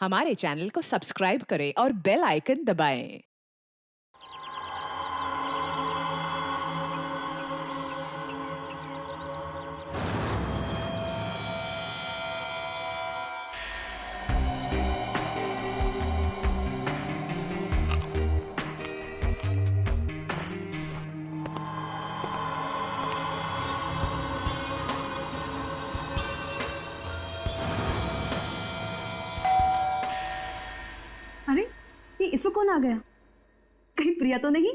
हमारे चैनल को सब्सक्राइब करें और बेल आइकन दबाएं। अरे ये इसको कौन आ गया? कहीं प्रिया तो नहीं?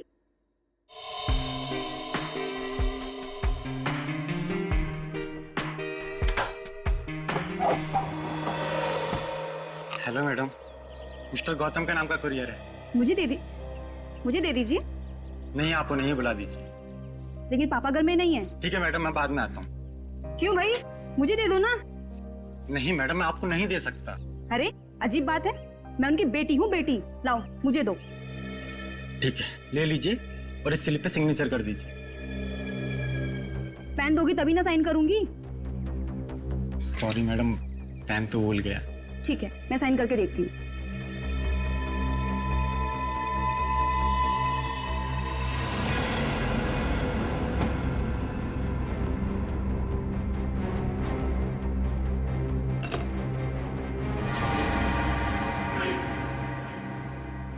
हेलो मैडम, मिस्टर गौतम का नाम का कुरियर है। मुझे दे दीजिए। नहीं, आप उन्हें ही बुला दीजिए। लेकिन पापा घर में नहीं है। ठीक है मैडम, मैं बाद में आता हूँ। क्यों भाई, मुझे दे दो ना। नहीं मैडम, मैं आपको नहीं दे सकता। अरे अजीब बात है, मैं उनकी बेटी हूँ। बेटी लाओ, मुझे दो। ठीक है, ले लीजिए और इस स्लिप पे सिग्नेचर कर दीजिए। पेन दोगी तभी ना साइन करूंगी। सॉरी मैडम, पेन तो भूल गया। ठीक है, मैं साइन करके देखती हूँ।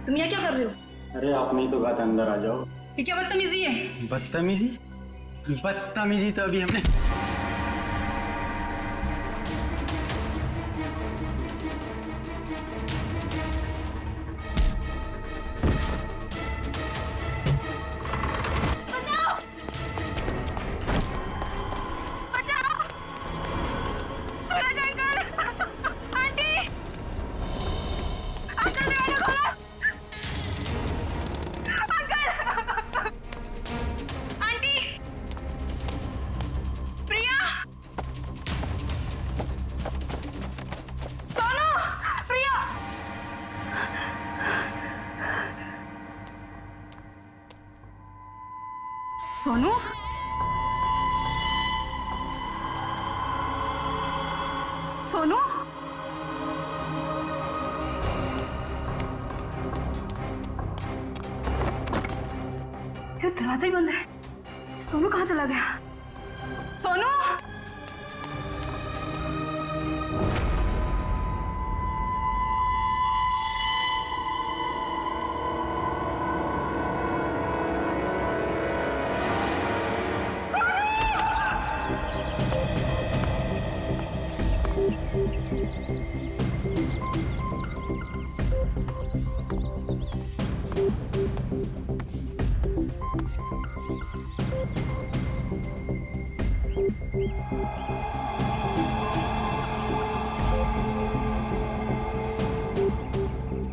तुम यहाँ क्या कर रहे हो? अरे आपने ही तो कहा था अंदर आ जाओ। ये क्या बदतमीजी है? बदतमीजी? बदतमीजी तो अभी हमने सोनू, सोनू, ये दरवाजा ही बंद है। सोनू कहाँ चला गया? सोनू,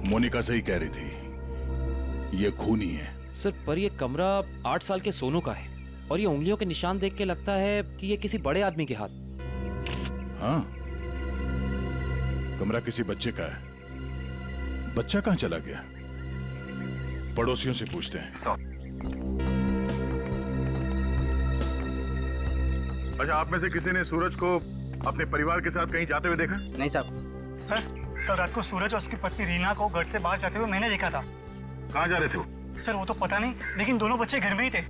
मोनिका सही कह रही थी, ये खूनी है। सर, पर ये कमरा 8 साल के सोनू का है और ये उंगलियों के निशान देख के लगता है कि ये किसी बड़े आदमी के हाथ। हाँ, कमरा किसी बच्चे का है। बच्चा कहाँ चला गया? पड़ोसियों से पूछते हैं। अच्छा, आप में से किसी ने सूरज को अपने परिवार के साथ कहीं जाते हुए देखा? नहीं साहब। सर, कल रात को सूरज और उसकी पत्नी रीना को घर से बाहर जाते हुए मैंने देखा था। कहाँ जा रहे थे वो? सर वो तो पता नहीं, लेकिन दोनों बच्चे घर में ही थे।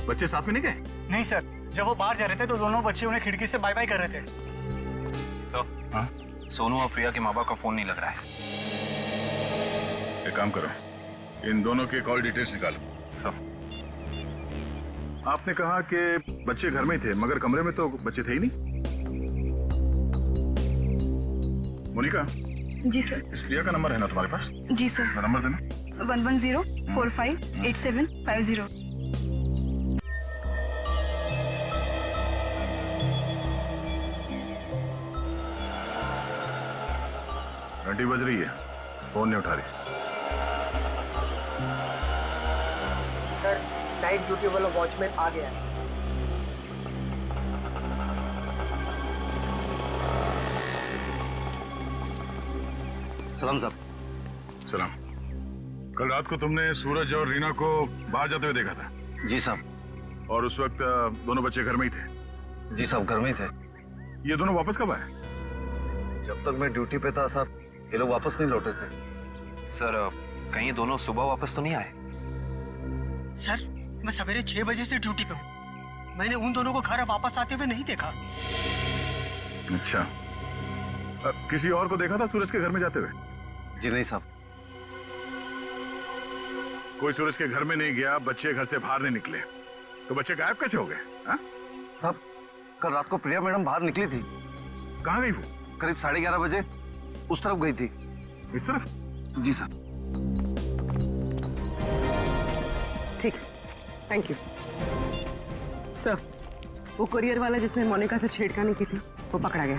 बच्चे साथ में नहीं गए? नहीं सर, जब वो बाहर जा रहे थे तो दोनों बच्चे उन्हें खिड़की से बाय बाय कर रहे थे। सर, हाँ? सोनू और प्रिया के माँ बाप का फोन नहीं लग रहा है। एक काम करो, इन दोनों के कॉल डिटेल्स निकालो। सर, आपने कहा कि बच्चे घर में ही थे, मगर कमरे में तो बच्चे थे ही नहीं। मोनिका, जी सर। इस प्रिया का नंबर है ना तुम्हारे पास? जी सर। तो नंबर देना। 110458750। घंटी बज रही है, फोन नहीं उठा रही। सर, नाइट ड्यूटी वाला वॉचमैन आ गया है। सलाम साहब। सलाम। कल रात को तुमने सूरज और रीना को बाहर जाते हुए देखा था? जी साहब। और उस वक्त दोनों बच्चे घर में ही थे? जी साहब, घर में ही थे। ये दोनों वापस कब आए? जब तक मैं ड्यूटी पे था साहब, ये लोग वापस नहीं लौटे थे। सर कहीं ये दोनों सुबह वापस तो नहीं आए? सर मैं सवेरे 6 बजे से ड्यूटी पे हूँ, मैंने उन दोनों को घर वापस आते हुए नहीं देखा। अच्छा, किसी और को देखा था सूरज के घर में जाते हुए? जी नहीं साहब। कोई सूरज के घर में नहीं गया, बच्चे घर से बाहर नहीं निकले, तो बच्चे गायब कैसे हो गए? हाँ? साहब कल रात को प्रिया मैडम बाहर निकली थी। कहाँ गई वो? करीब 11:30 बजे उस तरफ गई थी। इस तरफ? जी साहब। ठीक, थैंक यू सर। वो कुरियर वाला जिसने मोनिका से छेड़खानी की थी वो पकड़ा गया।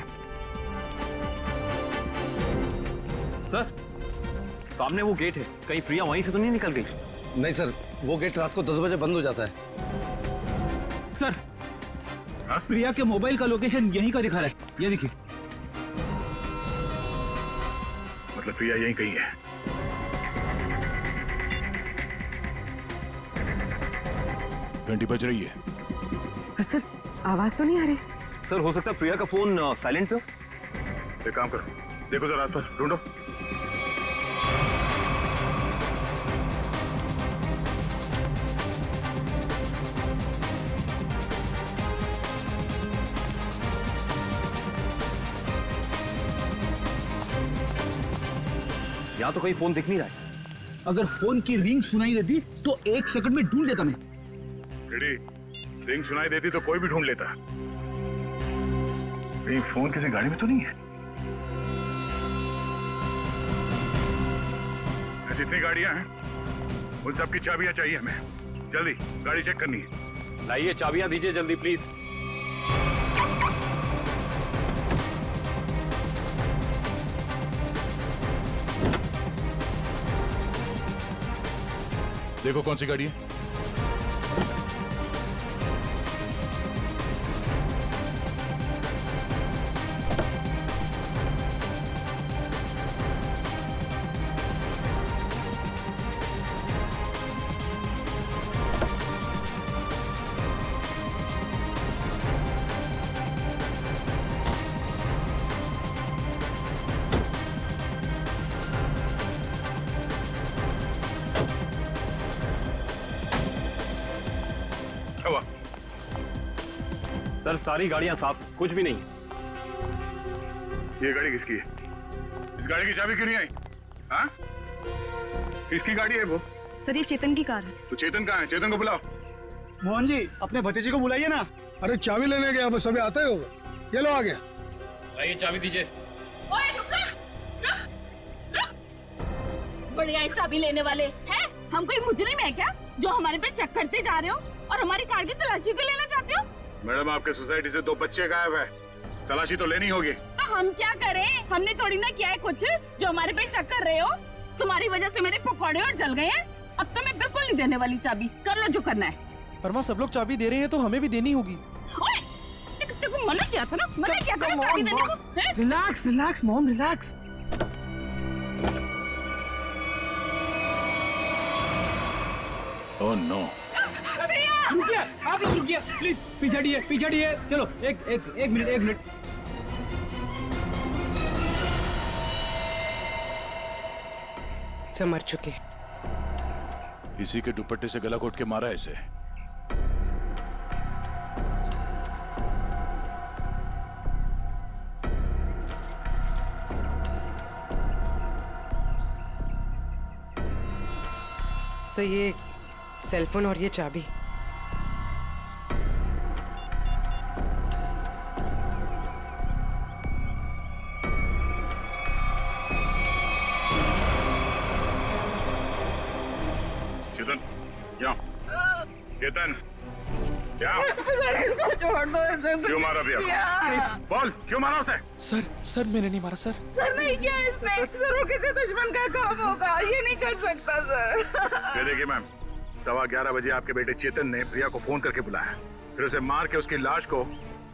सर सामने वो गेट है, कहीं प्रिया वहीं से तो नहीं निकल गई? नहीं सर, वो गेट रात को 10 बजे बंद हो जाता है। सर प्रिया के मोबाइल का लोकेशन यहीं का दिखा रहा है, ये देखिए। मतलब प्रिया यहीं कहीं है। घंटी बज रही है। सर आवाज तो नहीं आ रही। सर हो सकता है प्रिया का फोन साइलेंट पे हो। एक काम करो, देखो जरा आसपास ढूंढो। यहाँ तो कहीं फोन दिख नहीं रहा है। अगर फोन की रिंग सुनाई देती तो 1 सेकंड में ढूंढ लेता मैं। रिंग सुनाई देती तो कोई भी ढूंढ लेता। कहीं फोन किसी गाड़ी में तो नहीं है? जितनी गाड़ियां हैं उन सब की चाबियां चाहिए हमें। जल्दी गाड़ी चेक करनी है। लाइए चाबियां दीजिए जल्दी प्लीज। देखो कौन सी गाड़ी है। हवा। सर सारी गाड़ियां साफ, कुछ भी नहीं। ये गाड़ी किसकी है? इस गाड़ी की चाबी क्यों नहीं आई? हाँ? किसकी गाड़ी है वो? सर ये चेतन की कार है। तो चेतन कहाँ है? चेतन को बुलाओ। मोहन जी अपने भतीजे को बुलाइए ना। अरे चाबी लेने गया, बस अभी आता ही होगा। ये लो आ गया। लाइए चाबी दीजिए। बढ़िया चाबी लेने वाले हैं। हम कोई मुजरिम है क्या जो हमारे पे चेक करते जा रहे हो और हमारी कार की तलाशी भी लेना चाहते हो? मैडम आपके सोसाइटी से 2 बच्चे गायब है, तलाशी तो लेनी होगी। तो हम क्या करें? हमने थोड़ी ना किया है कुछ जो हमारे पे चेक कर रहे हो। तुम्हारी वजह से मेरे पकौड़े और जल गए हैं। अब तो मैं बिल्कुल नहीं देने वाली चाबी। कर लो जो करना है। पर माँ सब लोग चाबी दे रहे हैं तो हमें भी देनी होगी। देखो मना किया था ना, मना किया था ना चाबी देने को। Relax relax mom relax. Oh no. रुकिए, आप लोग रुकिए प्लीज। पीछे हटिए। चलो एक मिनट। सब मर चुके। इसी के दुपट्टे से गला घोट के मारा इसे। सर ये सेलफोन और ये चाबी। चेतन यहाँ। चेतन यहाँ। छोड़ दो इसे। क्यों मारा भैया? बोल क्यों मारा उसे? सर मैंने नहीं मारा सर। सर नहीं किया इसने। सर वो किसी दुश्मन का काम होगा, ये नहीं कर सकता सर। ये देखिए मैम, 11:15 बजे आपके बेटे चेतन ने प्रिया को फोन करके बुलाया, फिर उसे मार के उसकी लाश को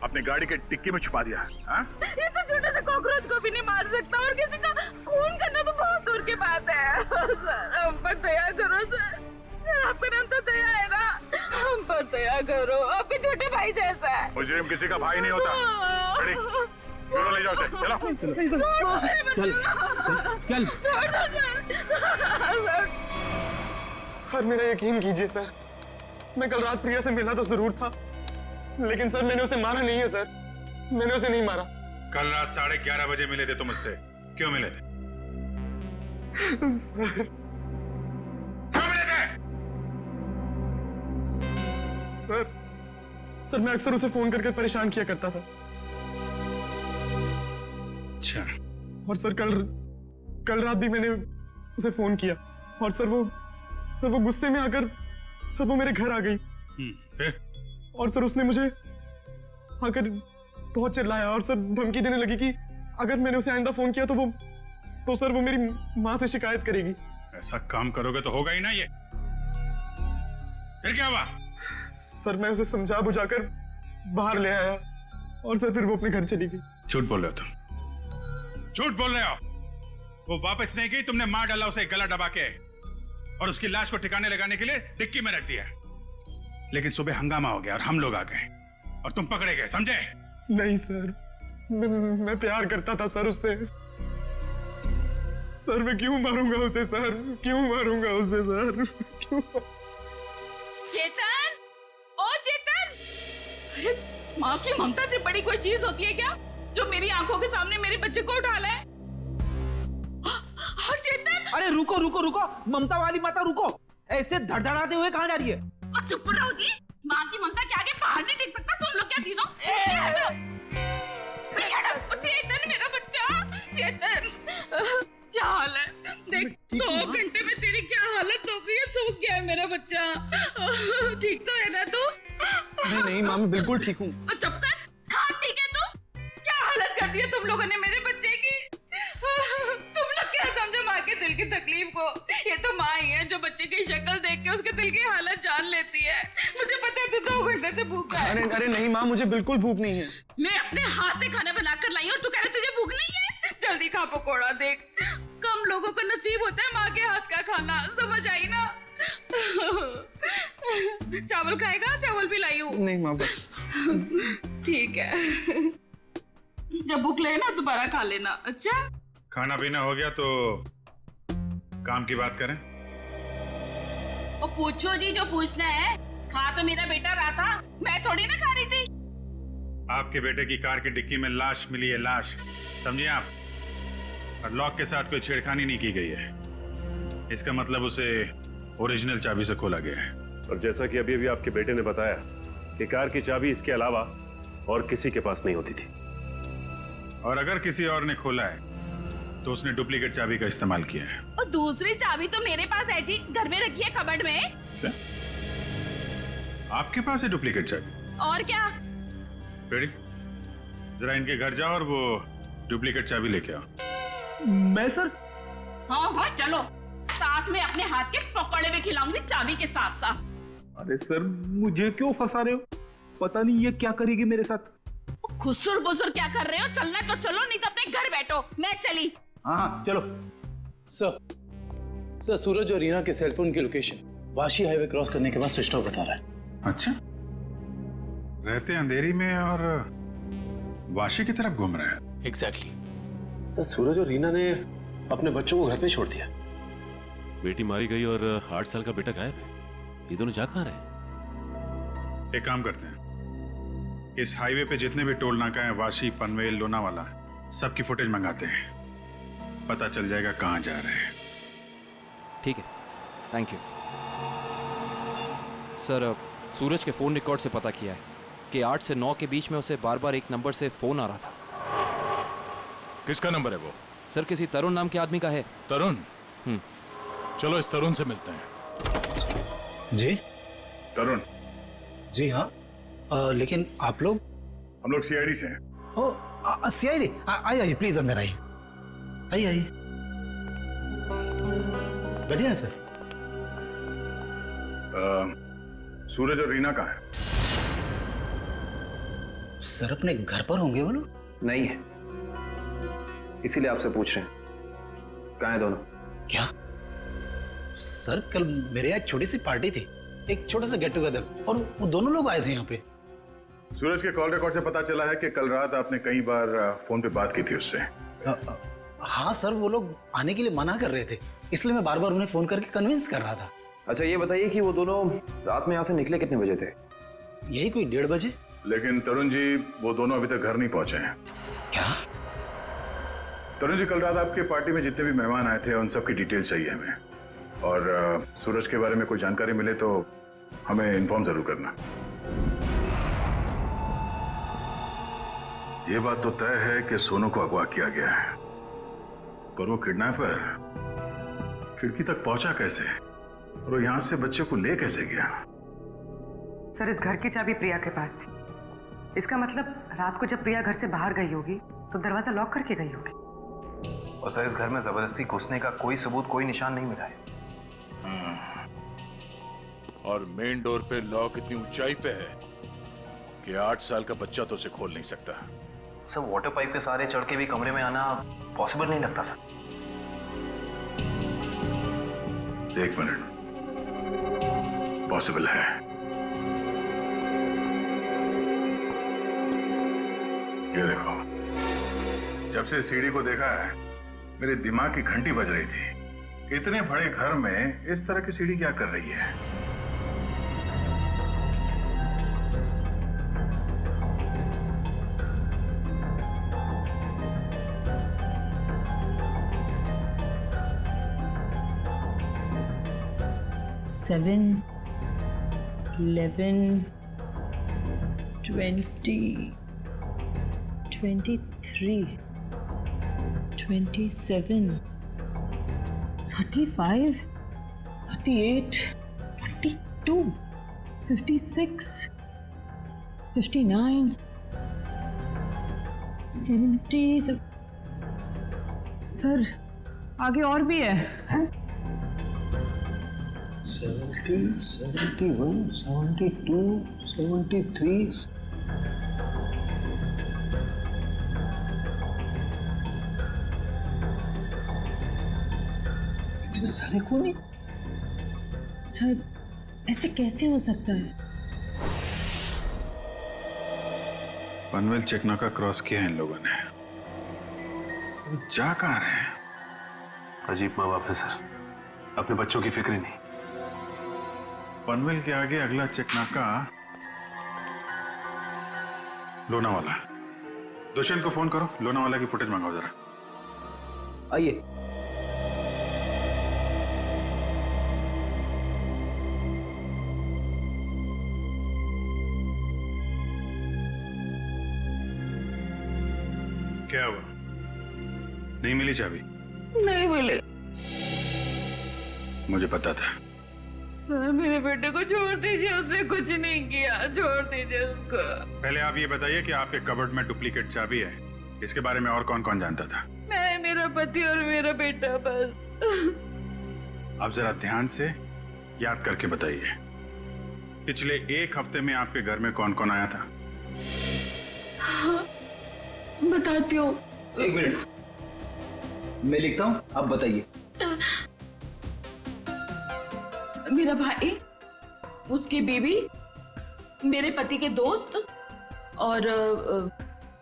अपनी गाड़ी के डिक्की में छुपा दिया। हाँ? ये तो छोटे से कॉकरोच को भी नहीं मार सकता और किसी का खून करना तो बहुत दूर की बात है। सर हम पर दया करो सर। आपका नाम तो दया है ना, हम पर दया करो। आपके छोटे भाई जैसा है। मुजरिम किसी का भाई नहीं होता। चलो ले जाओ उसे, चलो। चल सर मेरा यकीन कीजिए सर, मैं कल रात प्रिया से मिला तो जरूर था, लेकिन सर मैंने उसे मारा नहीं है सर, मैंने उसे नहीं मारा। कल रात 11:30 बजे मिले थे तुम मुझसे, क्यों मिले थे? सर क्यों मिले थे? सर मैं अक्सर उसे फोन करके परेशान किया करता था। अच्छा। और सर कल रात भी मैंने उसे फोन किया और सर वो गुस्से में आकर सर वो मेरे घर आ गई। फिर? और सर उसने मुझे आकर बहुत चिल्लाया और सर धमकी देने लगी कि अगर मैंने उसे आइंदा फोन किया तो सर वो मेरी माँ से शिकायत करेगी। ऐसा काम करोगे तो होगा ही ना ये। फिर क्या हुआ? सर मैं उसे समझा बुझाकर बाहर ले आया और सर फिर वो अपने घर चली गई। झूठ बोल रहे हो तुम, झूठ बोल रहे हो। वो वापस नहीं गई, तुमने मार डाला उसे गला दबा के और उसकी लाश को ठिकाने लगाने के लिए डिक्की में रख दिया। लेकिन सुबह हंगामा हो गया और हम लोग आ गए और तुम पकड़े गए, समझे? नहीं सर, मैं प्यार करता था सर उससे। सर मैं क्यों मारूंगा उसे सर, क्यों मारूंगा उसे सर, क्यों? चेतन, ओ चेतन, अरे माँ की ममता से बड़ी कोई चीज होती है क्या जो मेरी आंखों के सामने मेरे बच्चे को उठा ले? चेतन, अरे रुको रुको रुको, ममता वाली माता रुको, ऐसे धड़धड़ाते हुए कहाँ जा रही है? चुप रहो जी, माँ की ममता के आगे बाहर नहीं टिक सकता। तुम लोग क्या चीजों? चेतन मेरा बच्चा, चेतन क्या हाल है? देख 2 घंटे में तेरी क्या हालत हो गई है, सूख गया है मेरा बच्चा। ठीक तो है ना तू? नहीं माँ मैं बिल्कुल ठीक हूँ। चुप कर। हाँ ठीक है तू? क्या हालत कर दी है तुम लोगों ने मेरे बच्चे की? तुम लोग क्या समझो माँ के दिल की तकलीफ को? ये तो माँ ही है जो बच्चे की शक्ल देख के उसके दिल की हालत जान लेती है। मुझे पता है तू 2 घंटे से भूखा है। अरे नहीं माँ, मुझे बिल्कुल भूख नहीं है। मैं अपने हाथ से खाना बनाकर लाई और तू कह रहा तुझे भूख नहीं है? जल्दी खा पकोड़ा। देख कम लोगों को नसीब होता है माँ के हाथ का खाना, समझ आई ना? चावल खाएगा? चावल भी लाई हूँ। नहीं माँ बस। ठीक है, जब भूख लगे ना दोबारा खा लेना। अच्छा खाना पीना हो गया तो काम की बात करें। और पूछो जी जो पूछना है। खा तो मेरा बेटा रहा था, मैं थोड़ी ना खा रही थी। आपके बेटे की कार की डिक्की में लाश मिली है, लाश, समझिए आप। और लॉक के साथ कोई छेड़खानी नहीं की गई है। इसका मतलब उसे ओरिजिनल चाबी से खोला गया है। और जैसा कि अभी आपके बेटे ने बताया कि कार की चाबी इसके अलावा और किसी के पास नहीं होती थी। और अगर किसी और ने खोला है तो उसने डुप्लीकेट चाबी का इस्तेमाल किया है। और दूसरी चाबी तो मेरे पास है जी, घर में रखी है कबर्ड में। क्या? आपके पास है डुप्लीकेट चाबी? और क्या? बेटी जरा इनके घर जाओ और वो डुप्लीकेट चाबी लेके आओ। मैं सर? हाँ चलो, साथ में अपने हाथ के पकौड़े भी खिलाऊंगी चाबी के साथ साथ। अरे सर मुझे क्यों फंसा रहे हो? पता नहीं ये क्या करेगी मेरे साथ। खुसुर बुसुर क्या कर रहे हो? चलना तो चलो, नहीं तो अपने घर बैठो। मैं चली। हाँ चलो। सर सूरज और रीना के सेलफोन की लोकेशन वाशी हाईवे क्रॉस करने के बाद स्विच ऑफ बता रहा है। अच्छा, रहते अंधेरी में और वाशी की तरफ घूम रहे हैं। एग्जैक्टली। तो सूरज और रीना ने अपने बच्चों को घर पे छोड़ दिया। बेटी मारी गई और 8 साल का बेटा गायब है। ये दोनों जा कहाँ रहे? एक काम करते हैं, इस हाईवे पे जितने भी टोल नाका हैं, वाशी, पनवेल, लोनावाला, सबकी फुटेज मंगाते हैं। पता चल जाएगा कहाँ जा रहे हैं। ठीक है, थैंक यू सर। सूरज के फोन रिकॉर्ड से पता किया है कि 8 से 9 के बीच में उसे बार बार एक नंबर से फोन आ रहा था। किसका नंबर है वो? सर किसी तरुण नाम के आदमी का है। तरुण? चलो इस तरुण से मिलते हैं। जी तरुण? जी हाँ, लेकिन आप लोग? हम लोग सीआईडी से हैं। ओ सीआईडी? आइए प्लीज अंदर आइए। आइए बैठिए ना सर। सूरज और रीना कहाँ है? सर अपने घर पर होंगे वो लोग? नहीं है, इसीलिए आपसे पूछ रहे हैं। कहाँ है दोनों? क्या सर, कल मेरे यहाँ एक छोटी सी पार्टी थी, एक छोटा सा गेट टुगेदर, और वो दोनों लोग आए थे यहाँ पे। सूरज के कॉल रिकॉर्ड से पता चला है कि कल रात आपने कई बार फोन पे बात की थी उससे। हाँ सर, वो लोग आने के लिए मना कर रहे थे, इसलिए मैं बार बार उन्हें फोन करके कन्विंस कर रहा था। अच्छा ये बताइए कि वो दोनों रात में यहाँ से निकले कितने बजे थे? यही कोई 1:30 बजे। लेकिन तरुण जी, वो दोनों अभी तक घर नहीं पहुंचे हैं। क्या? तरुण जी, कल रात आपके पार्टी में जितने भी मेहमान आए थे उन सब की डिटेल चाहिए हमें, और सूरज के बारे में कोई जानकारी मिले तो हमें इन्फॉर्म जरूर करना। ये बात तो तय है कि सोनू को अगवा किया गया है, पर वो किडनैपर खिड़की तक पहुंचा कैसे और वो यहां से बच्चे को ले कैसे गया? सर, इस घर की चाबी प्रिया के पास थी। इसका मतलब रात को जब प्रिया घर से बाहर गई होगी तो दरवाजा लॉक करके गई होगी। और सर, इस घर में जबरदस्ती घुसने का कोई सबूत, कोई निशान नहीं मिला है। और मेन डोर पे लॉक इतनी ऊंचाई पे है कि 8 साल का बच्चा तो उसे खोल नहीं सकता। सर, वाटर पाइप के सहारे चढ़ के भी कमरे में आना पॉसिबल नहीं लगता सर। 1 मिनट, पॉसिबल है। ये देखो, जब से सीढ़ी को देखा है मेरे दिमाग की घंटी बज रही थी। इतने बड़े घर में इस तरह की सीढ़ी क्या कर रही है? Seven, 11, 20, 23, 27, 35, 38, 42, 56, 59, 70। सर, आगे और भी है। 70, 71, 72, 73। इतने सारे खूनी? सर, ऐसे कैसे हो सकता है? पनवेल चेकनाका क्रॉस किया है इन लोगों ने। जा कहाँ रहे हैं? अजीब माँ बाप है सर, अपने बच्चों की फिक्र ही नहीं। पनवेल के आगे अगला चेकनाका लोनावाला। दुष्यंत को फोन करो, लोनावाला की फुटेज मंगाओ जरा। आइए। क्या हुआ? नहीं मिली चाबी? नहीं मिले। मुझे पता था। सर, मेरे बेटे को छोड़ दीजिए, उसने कुछ नहीं किया, छोड़ दीजिए उसको। पहले आप ये बताइए कि आपके कबर्ड में डुप्लीकेट चाबी है, इसके बारे में और कौन कौन जानता था? मैं, मेरा पति और मेरा बेटा बस। आप जरा ध्यान से याद करके बताइए, पिछले 1 हफ्ते में आपके घर में कौन कौन आया था? हाँ, बताती हूँ। 1 मिनट, मैं लिखता हूँ, आप बताइए। मेरा भाई, उसकी बीवी, मेरे पति के दोस्त और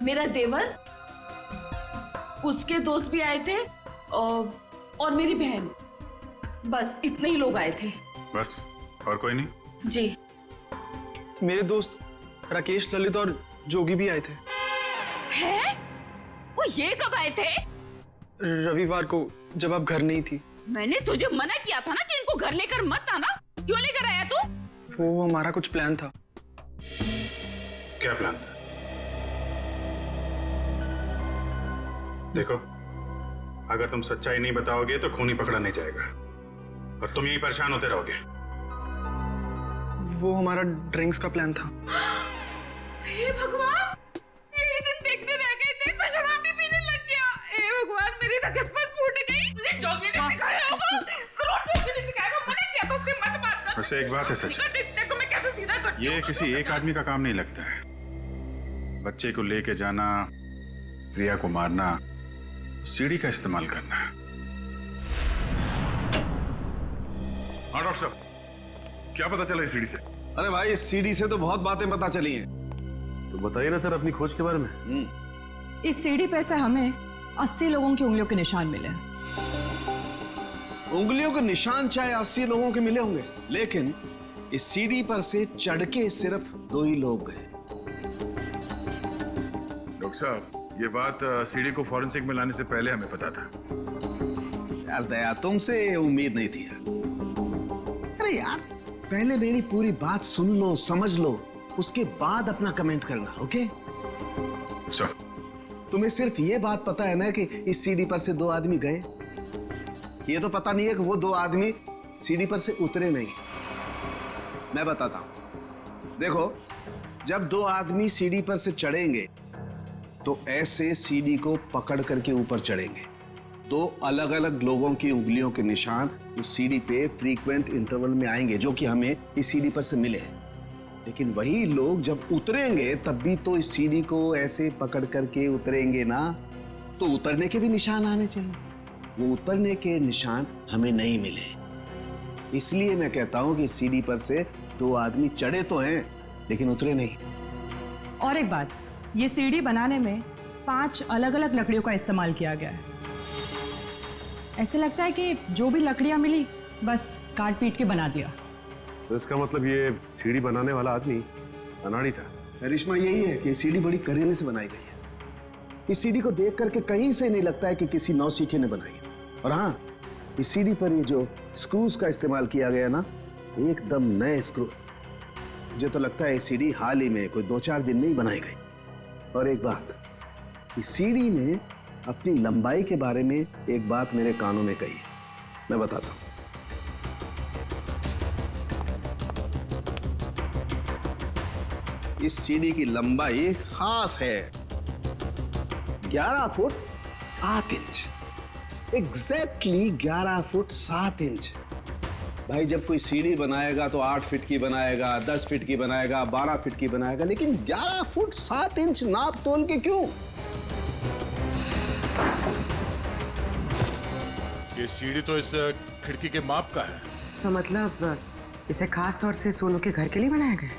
मेरा देवर, उसके दोस्त भी आए थे और मेरी बहन। बस इतने ही लोग आए थे। बस, और कोई नहीं? जी। मेरे दोस्त राकेश, ललित और जोगी भी आए थे। हैं? वो ये कब आए थे? रविवार को, जब आप घर नहीं थी। मैंने तुझे मना किया था ना कि इनको घर लेकर मत आना। क्यों लेकर आया तू? वो हमारा कुछ प्लान था। क्या प्लान था? देखो, अगर तुम सच्चाई नहीं बताओगे तो खूनी पकड़ा नहीं जाएगा और तुम यही परेशान होते रहोगे। वो हमारा ड्रिंक्स का प्लान था। हे भगवान, यही दिन देखने रह गए थे तो शराब भी पीने लग गया। हे भगवान, मेरी तो किस्मत फूट गई। मुझे जोगी ने सिखाया होगा, करोड़पति ने सिखाया होगा। मैंने किया तो उससे मत बात कर। वैसे एक बात है सच, देखो मैं कैसे सीधा करती हूं। ये किसी एक आदमी का काम नहीं लगता है। बच्चे को लेके जाना, प्रिया को मारना, सीढ़ी का इस्तेमाल करना। हाँ डॉक्टर साहब, क्या पता चला इस सीढ़ी से? अरे भाई, इस सीढ़ी से तो बहुत बातें पता चली हैं। तो बताइए ना सर अपनी खोज के बारे में। इस सीढ़ी पे से हमें 80 लोगों की उंगलियों के निशान मिले। उंगलियों के निशान चाहे 80 लोगों के मिले होंगे, लेकिन इस सीढ़ी पर से चढ़ के सिर्फ 2 ही लोग गए। डॉक्टर साहब, ये बात सीढ़ी को फॉरेंसिक में लाने से पहले हमें पता था। यार दया, तुमसे उम्मीद नहीं थी यार। अरे यार, पहले मेरी पूरी बात सुन लो, समझ लो, उसके बाद अपना कमेंट करना, ओके? सर, तुम्हें सिर्फ ये बात पता है ना कि इस सीढ़ी पर से 2 आदमी गए। ये तो पता नहीं है कि वो 2 आदमी सीढ़ी पर से उतरे नहीं। मैं बताता हूं, देखो, जब 2 आदमी सीढ़ी पर से चढ़ेंगे तो ऐसे सीढ़ी को पकड़ करके ऊपर चढ़ेंगे। 2 अलग अलग लोगों की उंगलियों के निशान उस सीढ़ी पे फ्रीक्वेंट इंटरवल में आएंगे, जो कि हमें इस सीढ़ी पर से मिले। लेकिन वही लोग जब उतरेंगे तब भी तो इस सीढ़ी को ऐसे पकड़ करके उतरेंगे ना, तो उतरने के भी निशान आने चाहिए। वो उतरने के निशान हमें नहीं मिले। इसलिए मैं कहता हूं कि सीढ़ी पर से 2 आदमी चढ़े तो हैं, लेकिन उतरे नहीं। और एक बात, ये सीढ़ी बनाने में 5 अलग अलग लकड़ियों का इस्तेमाल किया गया है। ऐसे लगता है कि जो भी लकड़ियां मिली बस काट पीट के बना दिया। तो इसका मतलब ये सीढ़ी बनाने वाला आदमी अनाड़ी था। करिश्मा यही है कि सीढ़ी बड़ी करीने से बनाई गई है। इस सीढ़ी को देख करके कहीं से नहीं लगता है कि किसी नौसीखे ने बनाई है। और हाँ, इस सीढ़ी पर ये जो स्क्रूज का इस्तेमाल किया गया ना, एकदम नए स्क्रू। मुझे तो लगता है ये सीढ़ी हाल ही में कोई 2-4 दिन में ही बनाई गई। और एक बात, इस सीढ़ी ने अपनी लंबाई के बारे में एक बात मेरे कानों में कही है, मैं बताता हूं। इस सीढ़ी की लंबाई खास है 11 foot 7 inch. Exactly 11 foot 7 inch. भाई, जब कोई सीढ़ी बनाएगा तो 8 फीट की बनाएगा, 10 फीट की बनाएगा, 12 फीट की बनाएगा, लेकिन 11 फुट 7 इंच नाप तोल के क्यों? ये सीढ़ी तो इस खिड़की के माप का है। तो मतलब इसे खास तौर से सोनू के घर के लिए बनाया गया?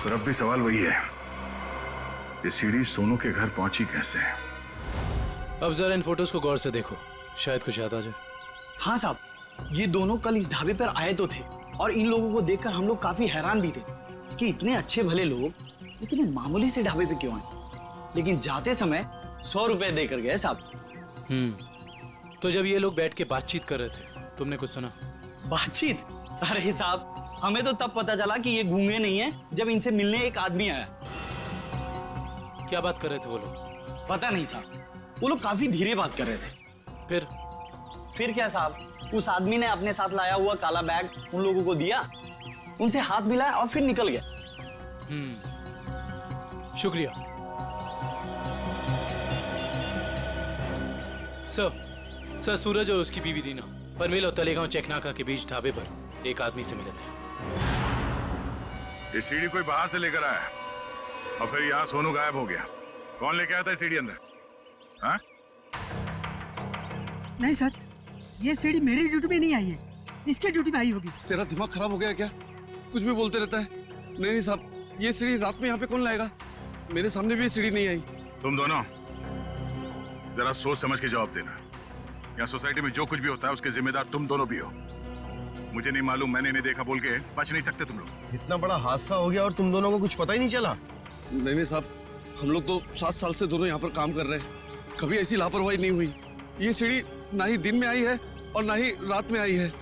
तो अब भी सवाल वही है, ये सीढ़ी सोनू के घर पहुंची कैसे? अब जरा इन फोटोज को गौर से देखो, शायद कुछ याद आ जाए। हाँ साहब, ये दोनों कल इस ढाबे पर आए तो थे, और इन लोगों को देखकर हम लोग काफी हैरान भी थे कि इतने अच्छे भले लोग इतने मामूली से ढाबे पे क्यों आए। लेकिन जाते समय 100 रुपए देकर गए साहब। तो जब ये लोग बैठ के बातचीत कर रहे थे, तुमने कुछ सुना? बातचीत? अरे साहब, हमें तो तब पता चला कि ये गूंगे नहीं है जब इनसे मिलने एक आदमी आया। क्या बात कर रहे थे वो लोग? पता नहीं साहब, वो लोग काफी धीरे बात कर रहे थे। फिर क्या साहब, उस आदमी ने अपने साथ लाया हुआ काला बैग उन लोगों को दिया, उनसे हाथ मिलाया और फिर निकल गया। शुक्रिया सर। सूरज और उसकी बीवी रीना पनवेल और तलेगांव चेकनाका के बीच ढाबे पर एक आदमी से मिले थे। ये सीढ़ी कोई बाहर से लेकर आया और फिर यहाँ सोनू गायब हो गया। कौन लेके आया था सीढ़ी अंदर? हाँ? नहीं सर, ये सीढ़ी मेरी ड्यूटी में नहीं आई है, इसके ड्यूटी में आई होगी। तेरा दिमाग खराब हो गया क्या? कुछ भी बोलते रहता है। नहीं साहब, ये सीढ़ी रात में यहाँ पे कौन लाएगा? मेरे सामने भी सीढ़ी नहीं आई। तुम दोनों जरा सोच समझ के जवाब देना। यहाँ सोसाइटी में जो कुछ भी होता है उसके जिम्मेदार तुम दोनों भी हो। मुझे नहीं मालूम, मैंने नहीं देखा बोल के बच नहीं सकते तुम लोग। इतना बड़ा हादसा हो गया और तुम दोनों को कुछ पता ही नहीं चला? नहीं साहब, हम लोग तो 7 साल से दोनों यहाँ पर काम कर रहे हैं, कभी ऐसी लापरवाही नहीं हुई। ये सीढ़ी ना ही दिन में आई है और ना ही रात में आई है।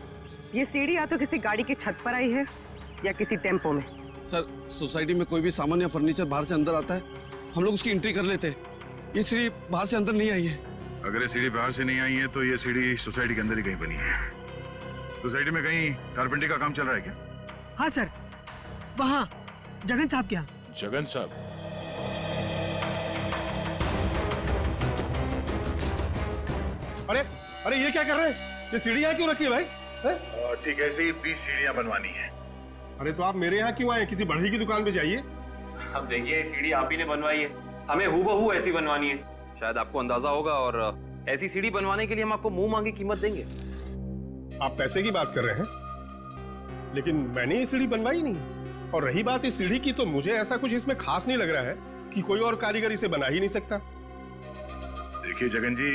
ये सीढ़ी या तो किसी गाड़ी की छत पर आई है या किसी टेम्पो में। सर, सोसाइटी में कोई भी सामान या फर्नीचर बाहर से अंदर आता है, हम लोग उसकी एंट्री कर लेते हैं। ये सीढ़ी बाहर से अंदर नहीं आई है। अगर ये सीढ़ी बाहर से नहीं आई है तो ये सीढ़ी सोसाइटी के अंदर ही कहीं बनी है। सोसाइटी में कहीं कारपेंटरी का काम चल रहा है क्या? हाँ सर, वहाँ जगन साहब क्या? जगन साहब? अरे ये क्या कर रहे हैं? ये सीढ़ी यहाँ क्यों रखी है भाई? ठीक है, ऐसे ही 20 सीढ़ियाँ बनवानी है। अरे तो आप मेरे यहाँ क्यों आए? किसी बढ़ई की दुकान पे जाइए। अब देखिए, सीढ़ी आप ही ने बनवाई है, हमें हूबहू ऐसी बनवानी है। शायद आपको अंदाजा होगा, और ऐसी सीढ़ी बनवाने के लिए हम आपको मुंह मांगी कीमत देंगे। आप पैसे की बात कर रहे हैं, लेकिन मैंने ये सीढ़ी बनवाई नहीं और रही बात इस सीढ़ी की, तो मुझे ऐसा कुछ इसमें खास नहीं लग रहा है कि कोई और कारीगर इसे बना ही नहीं सकता। देखिए जगन जी,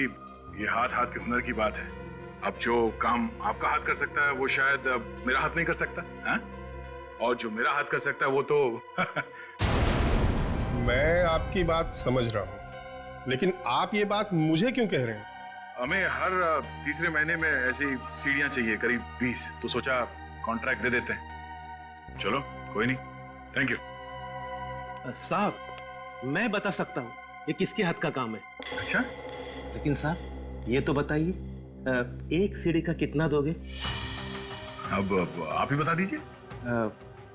ये हाथ हाथ के हुनर की बात है। अब जो काम आपका हाथ कर सकता है वो शायद मेरा हाथ नहीं कर सकता है? और जो मेरा हाथ कर सकता है वो तो मैं आपकी बात समझ रहा हूं, लेकिन आप ये बात मुझे क्यों कह रहे हैं? हमें हर तीसरे महीने में ऐसी सीढ़ियां चाहिए, करीब 20, तो सोचा कॉन्ट्रैक्ट दे देते हैं। चलो कोई नहीं, थैंक यू। साहब मैं बता सकता हूँ ये किसके हाथ का काम है। अच्छा, लेकिन साहब ये तो बताइए, एक सीढ़ी का कितना दोगे? अब आप ही बता दीजिए।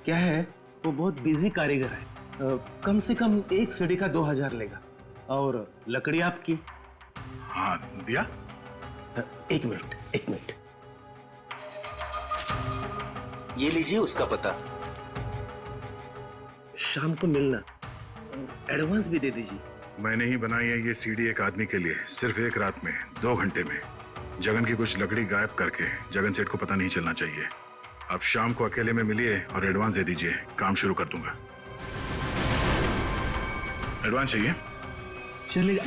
क्या है, वो बहुत बिजी कारीगर है, कम से कम एक सीढ़ी का 2000 लेगा। और लकड़ी आपकी? हाँ दिया। एक मिनट ये लीजिए उसका पता, शाम को मिलना, एडवांस भी दे दीजिए। मैंने ही बनाई है ये सीढ़ी एक आदमी के लिए, सिर्फ एक रात में, 2 घंटे में। जगन की कुछ लकड़ी गायब करके जगन सेठ को पता नहीं चलना चाहिए। आप शाम को अकेले में मिलिए और एडवांस दे दीजिए, काम शुरू कर दूंगा। एडवांस चाहिए? चलेगा।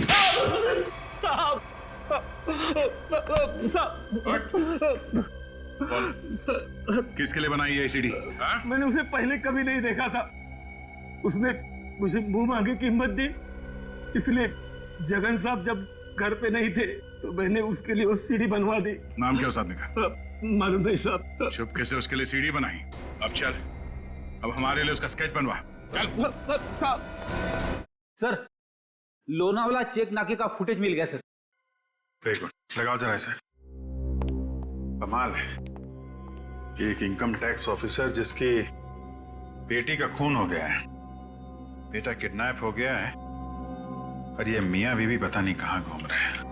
किसके लिए बनाई है सीढ़ी? मैंने उसे पहले कभी नहीं देखा था, उसने मुझे मुंह मांगे कीमत दी, इसलिए जगन साहब जब घर पे नहीं थे तो मैंने उसके लिए वो सीढ़ी बनवा दी। नाम क्या उस आदमी का? मालूम नहीं साहब। चुपके से उसके लिए सीढ़ी बनाई। अब चल, अब हमारे लिए उसका स्केच बनवा। चल। सर लोनावाला चेक नाके का फुटेज मिल गया सर। एक मिनट लगाओ जरा इसे। कमाल है, एक इनकम टैक्स ऑफिसर जिसकी बेटी का खून हो गया है, बेटा किडनैप हो गया है, और ये मियां बीवी पता नहीं कहां घूम रहे हैं।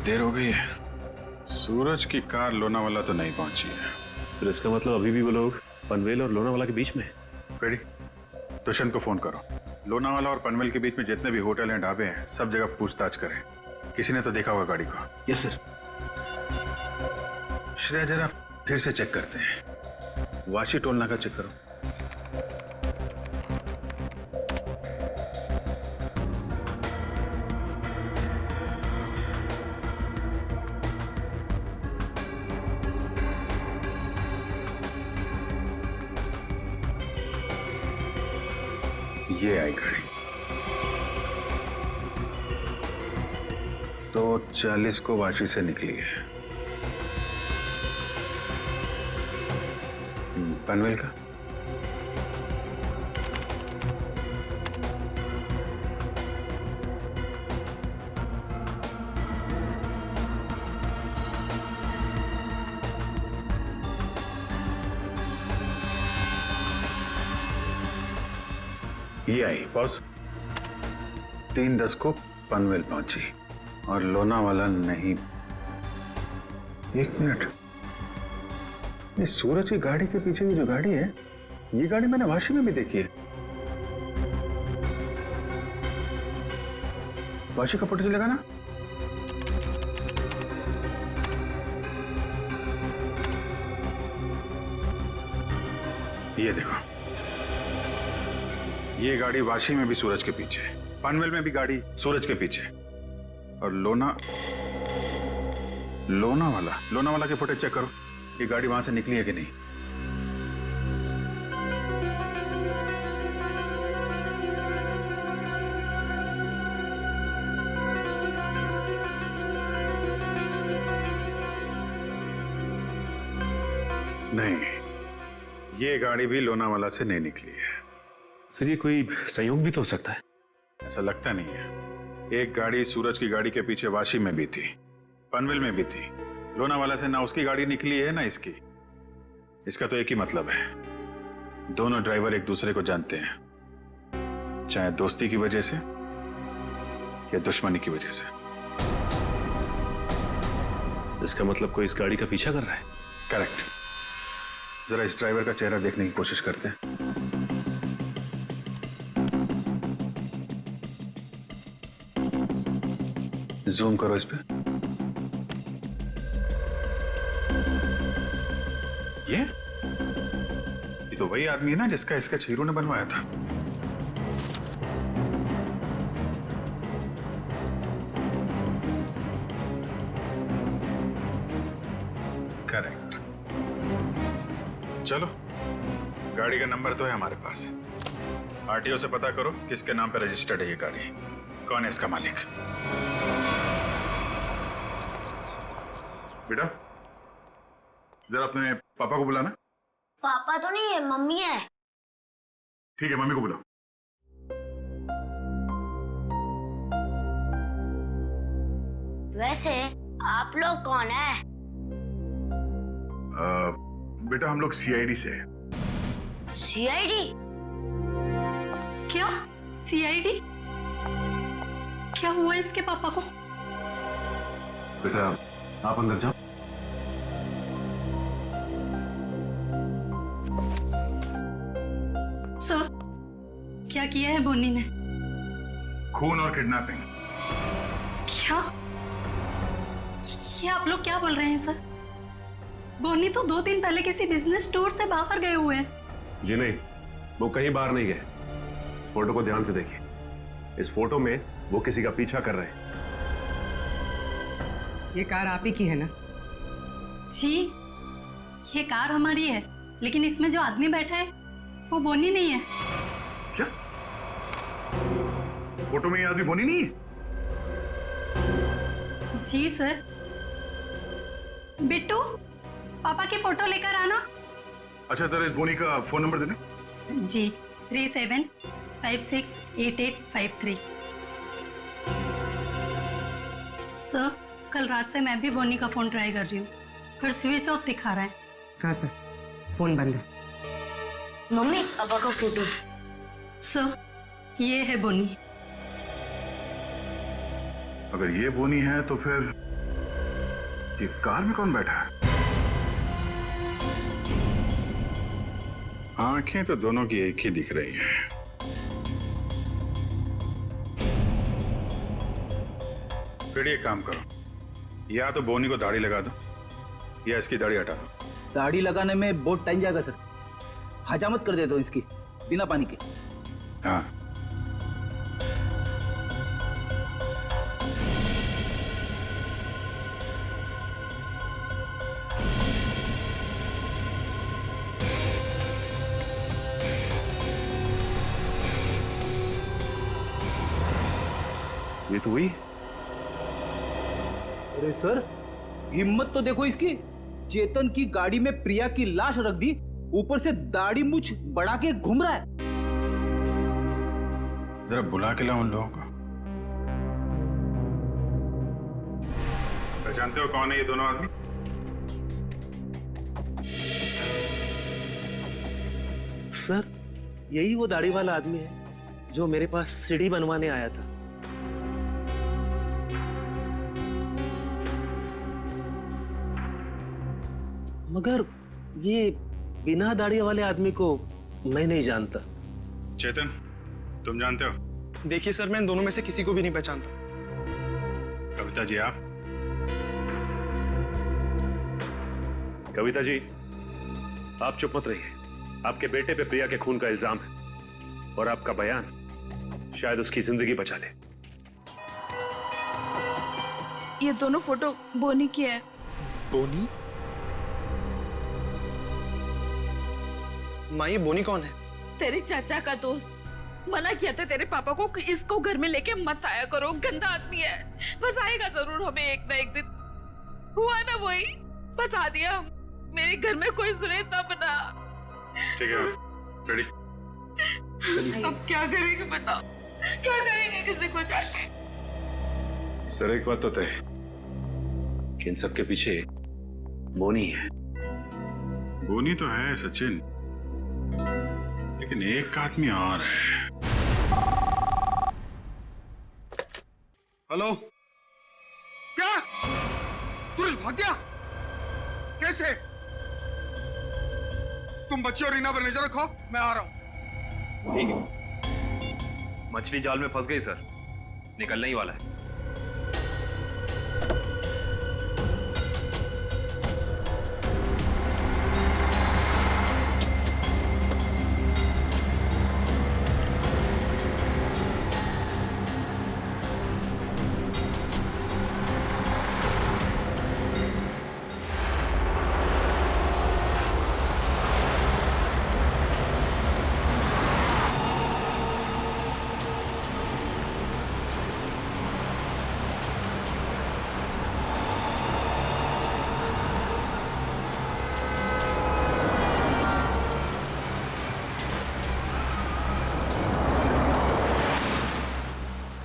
देर हो गई है, सूरज की कार लोनावाला तो नहीं पहुंची है। तो इसका मतलब अभी भी वो लोग पनवेल और लोनावाला के बीच में हैं। रेडी, दुष्यंत को फोन करो। लोनावाला और पनवेल के बीच में जितने भी होटल हैं, ढाबे हैं, सब जगह पूछताछ करें। किसी ने तो देखा होगा गाड़ी को। Yes sir. श्रेया जरा फिर से चेक करते हैं, वाशी टोल नाका चेक करो। ये आई गाड़ी, तो 40 को वाशी से निकली है। पनवेल का ये आई बॉस, 3:10 को पनवेल पहुंची और लोनावाला नहीं। एक मिनट, ये सूरज की गाड़ी के पीछे की जो गाड़ी है, ये गाड़ी मैंने वाशी में भी देखी है। वाशी का फोटो चलेगा ना? ये देखो, ये गाड़ी वाशी में भी सूरज के पीछे, पनवेल में भी गाड़ी सूरज के पीछे, और लोनावाला के फुटेज चेक करो, ये गाड़ी वहां से निकली है कि नहीं। नहीं, ये गाड़ी भी लोनावाला से नहीं निकली है। सर ये कोई संयोग भी तो हो सकता है। ऐसा लगता नहीं है। एक गाड़ी सूरज की गाड़ी के पीछे वाशी में भी थी, पनवेल में भी थी। लोनावाला से ना उसकी गाड़ी निकली है ना इसकी। इसका तो एक ही मतलब है, दोनों ड्राइवर एक दूसरे को जानते हैं, चाहे दोस्ती की वजह से या दुश्मनी की वजह से। इसका मतलब कोई इस गाड़ी का पीछा कर रहा है? करेक्ट। जरा इस ड्राइवर का चेहरा देखने की कोशिश करते हैं। जूम करो इस पे। ये तो वही आदमी है ना जिसका स्केच हीरो ने बनवाया था। करेक्ट। चलो, गाड़ी का नंबर तो है हमारे पास। आरटीओ से पता करो किसके नाम पे रजिस्टर्ड है ये गाड़ी, कौन है इसका मालिक। बेटा, जरा अपने पापा को बुलाना। पापा तो नहीं है, मम्मी है। ठीक है, मम्मी को बुलाओ। वैसे आप लोग कौन है? बेटा, हम लोग सीआईडी से हैं। सीआईडी? क्या सीआईडी? क्या हुआ इसके पापा को? बेटा, आप अंदर जाओ। सर, क्या किया है बोनी ने? खून और किडनैपिंग। क्या? ये आप लोग क्या बोल रहे हैं सर? बोनी तो 2 दिन पहले किसी बिजनेस टूर से बाहर गए हुए हैं। जी नहीं, वो कहीं बाहर नहीं गए। इस फोटो को ध्यान से देखिए। इस फोटो में वो किसी का पीछा कर रहे हैं। ये कार आप ही की है ना? जी, ये कार हमारी है, लेकिन इसमें जो आदमी बैठा है वो बोनी नहीं है। क्या? फोटो में ये आदमी बोनी नहीं है? जी सर। बिट्टू, पापा की फोटो लेकर आना। अच्छा, जरा इस बोनी का फोन नंबर देना। जी, 37568853। सर, कल रात से मैं भी बोनी का फोन ट्राई कर रही हूँ, पर स्विच ऑफ दिखा रहा है। हाँ सर, फोन बंद है। मम्मी, पापा का फोटो। सर, ये है बोनी। अगर ये बोनी है तो फिर ये कार में कौन बैठा है? आंखें तो दोनों की एक ही दिख रही हैं। फिर ये काम करो, या तो बोनी को दाढ़ी लगा दो या इसकी दाढ़ी हटा दो। दाढ़ी लगाने में बहुत टाइम जाएगा सर, हजामत कर देता हूँ इसकी बिना पानी के। हाँ, ये तो हुई। अरे सर, हिम्मत तो देखो इसकी। चेतन की गाड़ी में प्रिया की लाश रख दी, ऊपर से दाढ़ी मूछ बढ़ा के घूम रहा है। जरा बुला के लाओ उन लोगों को। जानते हो कौन है ये दोनों आदमी? सर, यही वो दाढ़ी वाला आदमी है जो मेरे पास सीढ़ी बनवाने आया था। मगर ये बिना दाढ़ी वाले आदमी को मैं नहीं जानता। चेतन, तुम जानते हो? देखिए सर, मैं इन दोनों में से किसी को भी नहीं पहचानता। कविता जी, आप? कविता जी, आप चुप मत रहिए। आपके बेटे पे प्रिया के खून का इल्जाम है और आपका बयान शायद उसकी जिंदगी बचा ले। ये दोनों फोटो बोनी की है। बोनी? माँ, ये बोनी कौन है? तेरे चाचा का दोस्त। मना किया था तेरे पापा को कि इसको घर में लेके मत आया करो, गंदा आदमी है। बस आएगा जरूर हमें एक ना एक दिन। हुआ ना वही, बस आ दिया। मेरे घर में कोई सुने तब ना। ठीक है, रेडी? अब क्या करेंगे बताओ, क्या करेंगे किसी को जाके? सर, एक बात तो तय कि इन सबके पीछे बोनी है। खूनी तो है सचिन, लेकिन एक आदमी और है। हेलो, क्या सूरज भाग गया? कैसे? तुम बच्चे और रीना पर नजर रखो, मैं आ रहा हूं। ठीक है। मछली जाल में फंस गई सर, निकलने ही वाला है।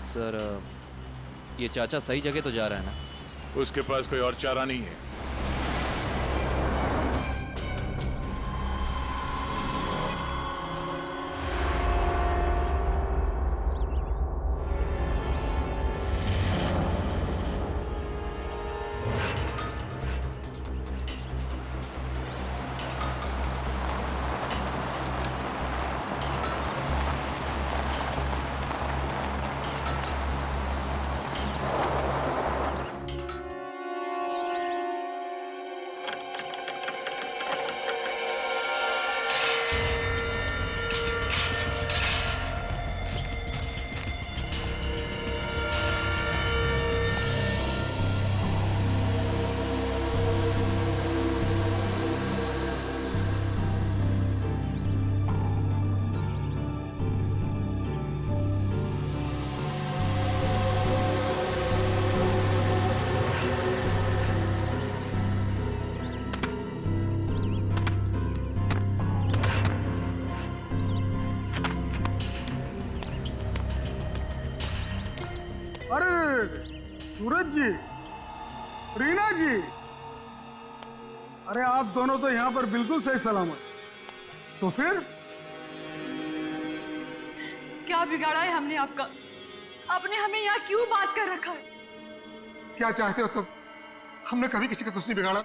सर, ये चाचा सही जगह तो जा रहा है ना? उसके पास कोई और चारा नहीं है। सूरज जी, रीना जी, अरे आप दोनों तो यहाँ पर बिल्कुल सही सलामत। तो फिर क्या बिगाड़ा है हमने आपका? आपने हमें यहाँ क्यों बात कर रखा है? क्या चाहते हो तुम? हमने कभी किसी का कुछ नहीं बिगाड़ा।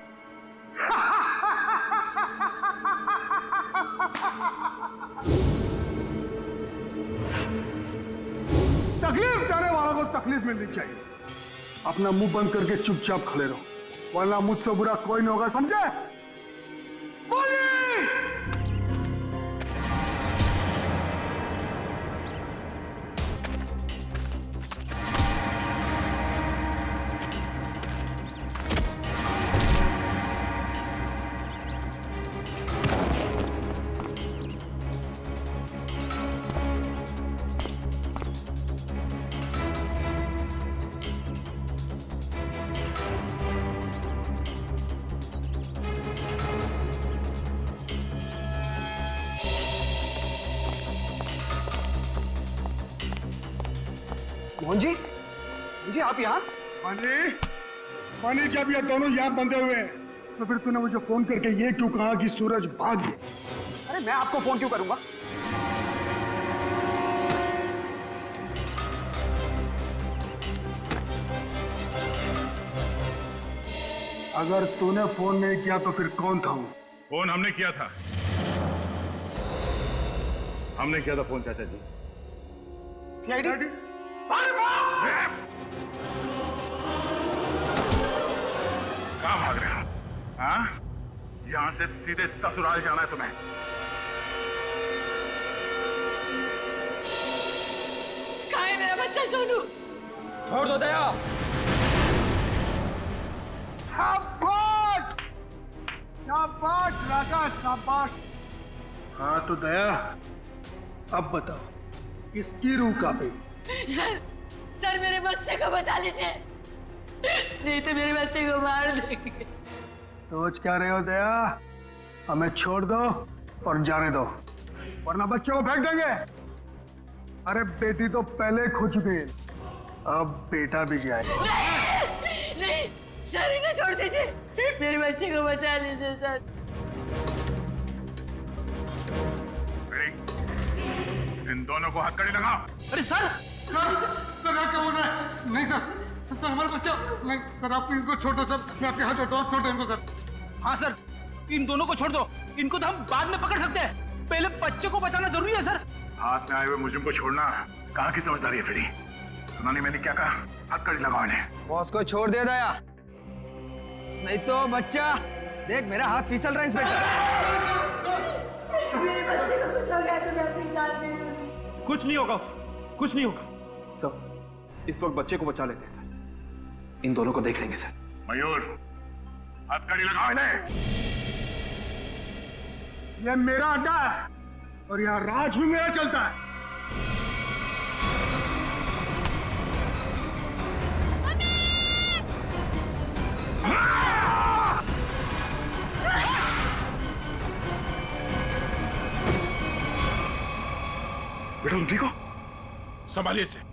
तकलीफ देने वालों को तकलीफ मिलनी चाहिए। अपना मुंह बंद करके चुपचाप खड़े रहो, वरना मुझसे बुरा कोई नहीं होगा, समझे? बोलिए! मोहन जी, आप यहाँ? पानी जब ये दोनों यहाँ बंधे हुए हैं, तो फिर तूने मुझे फोन करके ये क्यों कहा कि सूरज भाग गया? अरे मैं आपको फोन क्यों करूंगा? अगर तूने फोन नहीं किया तो फिर कौन था वो? फोन हमने किया था। हमने किया था फोन चाचा जी। सीआईडी? कहाँ भाग रहे हो? हाँ? यहाँ से सीधे ससुराल जाना है तुम्हें। कहाँ है मेरा बच्चा सोनू? छोड़ दो दया। शाबाश! शाबाश राजा, शाबाश। हाँ तो दया, अब बताओ किसकी रूह कांपे? सर मेरे बच्चे को बचा लीजिए, नहीं तो मेरे बच्चे को मार देंगे। सोच क्या रहे हो दया? हमें छोड़ दो और जाने दो, वरना बच्चों को फेंक देंगे। अरे बेटी तो पहले खो चुकी है, अब बेटा भी जाए। नहीं, सर इन्हें छोड़ दीजिए, मेरे बच्चे को बचा लीजिए सर। इन दोनों को हथकड़ी लगाओ। अरे सर सर आप क्या बोल रहे हैं? नहीं सर हमारा बच्चा नहीं सर, आप इनको छोड़ दो सर, मैं आपके हाथ जोड़ता हूँ, आप छोड़ दो इनको सर। हाँ सर, इन दोनों को छोड़ दो, इनको तो हम बाद में पकड़ सकते हैं, पहले बच्चे को बचाना जरूरी है सर। हाथ में आए हुए मुझे को छोड़ना कहाँ की समझदारी है फ्रेडी? सुना नहीं मैंने क्या कहा? हथकड़ी लगाओ इन्हें। बॉस को छोड़ दे दया, नहीं तो बच्चा देख मेरा हाथ फिसल रहा है इंस्पेक्टर। मेरे बच्चे को कुछ हो गया तो मैं अपनी जान दे दूंगी। कुछ नहीं होगा उसे, कुछ नहीं होगा सर। इस वक्त बच्चे को बचा लेते हैं सर, इन दोनों को देख लेंगे सर। मयूर हथकड़ी लगाओ इन्हें। यह मेरा अड्डा है और यहाँ राज भी मेरा चलता है। बेटा तुम ठीक हो? संभालिए इसे।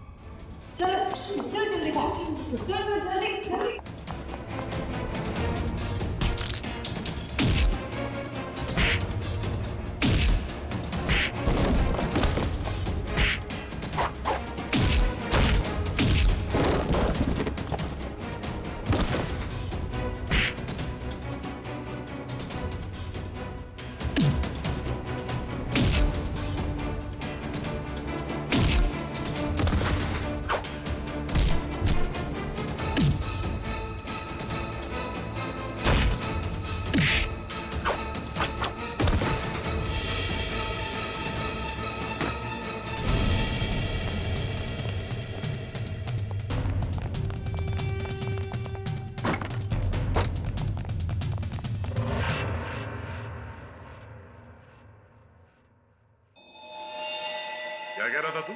क्या कह रहा था तू?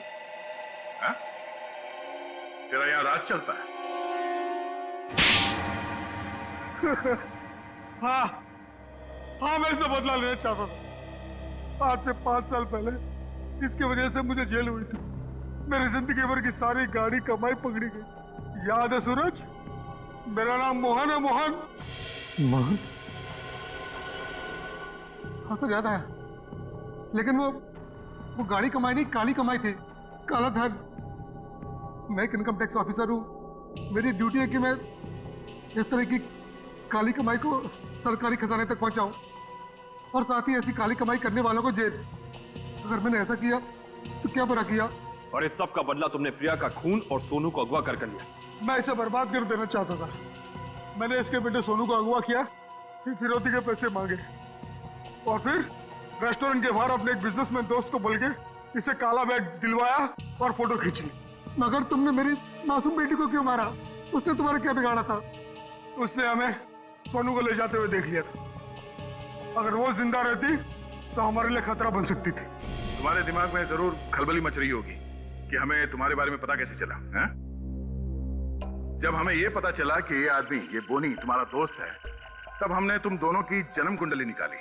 हाँ? तेरा यहाँ राज चलता है? हाँ मैं इससे बदला लेना चाहता था। आज से 5 साल पहले इसकी वजह से मुझे जेल हुई थी। मेरी जिंदगी भर की सारी गाड़ी कमाई पकड़ी गई। याद है सूरज? मेरा नाम मोहन है। मोहन? हाँ सर याद आया, लेकिन वो गाड़ी कमाई नहीं, काली कमाई थी, काला धन। मैं एक इनकम टैक्स ऑफिसर हूँ। मेरी ड्यूटी है कि मैं इस तरह की काली कमाई को सरकारी खजाने तक पहुंचाऊं और साथ ही ऐसी काली कमाई करने वालों को जेल। अगर मैंने ऐसा किया तो क्या बुरा किया? और इस सब का बदला तुमने प्रिया का खून और सोनू को अगवा कर लिया। मैं इसे बर्बाद कर देना चाहता था। मैंने इसके बेटे सोनू को अगवा किया, फिर फिरौती के पैसे मांगे और फिर रेस्टोरेंट के बाहर अपने एक बिजनेसमैन दोस्त को बोल के इसे काला बैग दिलवाया और फोटो खींची। मगर तुमने मेरी मासूम बेटी को क्यों मारा? उसने तुम्हारा क्या बिगाड़ा था? उसने हमें सोनू को ले जाते हुए देख लिया था। अगर वो जिंदा रहती तो हमारे लिए खतरा बन सकती थी। तुम्हारे दिमाग में जरूर खलबली मच रही होगी कि हमें तुम्हारे बारे में पता कैसे चला है? जब हमें ये पता चला कि ये आदमी, ये बोनी तुम्हारा दोस्त है, तब हमने तुम दोनों की जन्म कुंडली निकाली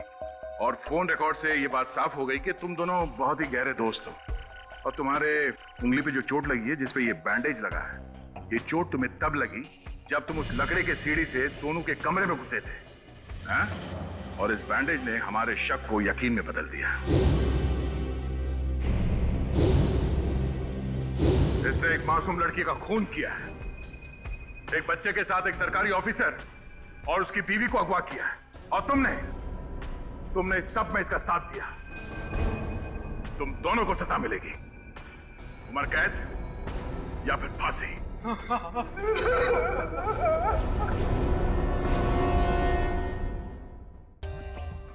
और फोन रिकॉर्ड से ये बात साफ हो गई कि तुम दोनों बहुत ही गहरे दोस्त हो। और तुम्हारे उंगली पे जो चोट लगी है, जिसपे ये बैंडेज लगा है, ये चोट तुम्हें तब लगी जब तुम उस लकड़े के सीढ़ी से सोनू के कमरे में घुसे थे, हैं? और इस बैंडेज ने हमारे शक को यकीन में बदल दिया। इसने एक मासूम लड़की का खून किया है, एक बच्चे के साथ एक सरकारी ऑफिसर और उसकी बीवी को अगवा किया है, और तुमने इस सब में इसका साथ दिया। तुम दोनों को सजा मिलेगी, उम्र कैद या फिर फांसी।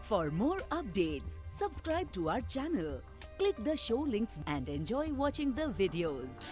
For more updates, subscribe to our channel, click the show links and enjoy watching the videos.